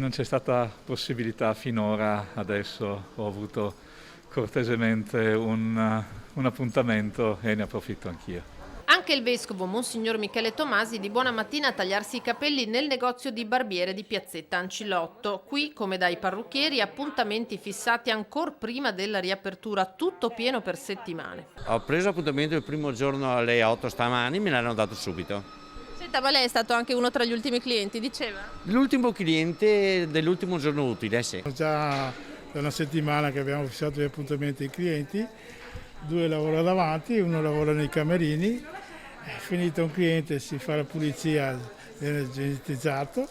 Non c'è stata possibilità finora, adesso ho avuto cortesemente un appuntamento e ne approfitto anch'io. Anche il vescovo Monsignor Michele Tomasi di buona mattina a tagliarsi i capelli nel negozio di barbiere di Piazzetta Ancilotto. Qui, come dai parrucchieri, appuntamenti fissati ancora prima della riapertura, tutto pieno per settimane. Ho preso appuntamento il primo giorno alle 8 stamani, me l'hanno dato subito. Senta, ma lei è stato anche uno tra gli ultimi clienti, diceva? L'ultimo cliente dell'ultimo giorno utile, sì. Già da una settimana che abbiamo fissato gli appuntamenti ai clienti, 2 lavorano davanti, 1 lavora nei camerini, finito un cliente si fa la pulizia dell'igienizzato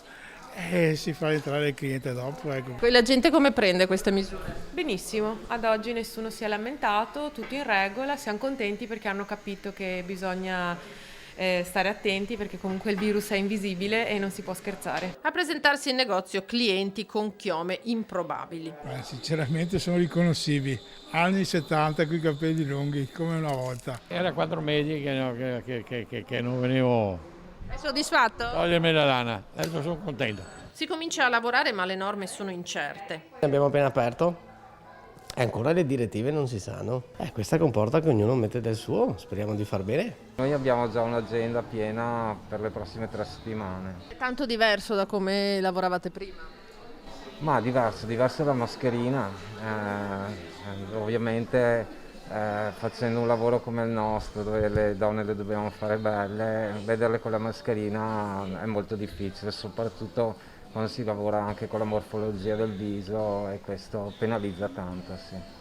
e si fa entrare il cliente dopo. Ecco. Poi la gente come prende queste misure? Benissimo, ad oggi nessuno si è lamentato, tutto in regola, siamo contenti perché hanno capito che bisogna stare attenti perché comunque il virus è invisibile e non si può scherzare. A presentarsi in negozio clienti con chiome improbabili. Sinceramente sono riconoscibili, anni 70 con i capelli lunghi come una volta. Era 4 mesi che non venivo È soddisfatto? togliermi la lana, adesso sono contento. Si comincia a lavorare ma le norme sono incerte. Abbiamo appena aperto e ancora le direttive non si sanno. Questa comporta che ognuno mette del suo, speriamo di far bene. Noi abbiamo già un'agenda piena per le prossime 3 settimane. È tanto diverso da come lavoravate prima? Ma diverso la mascherina. Ovviamente facendo un lavoro come il nostro, dove le donne le dobbiamo fare belle, vederle con la mascherina è molto difficile, soprattutto quando si lavora anche con la morfologia del viso e questo penalizza tanto, sì.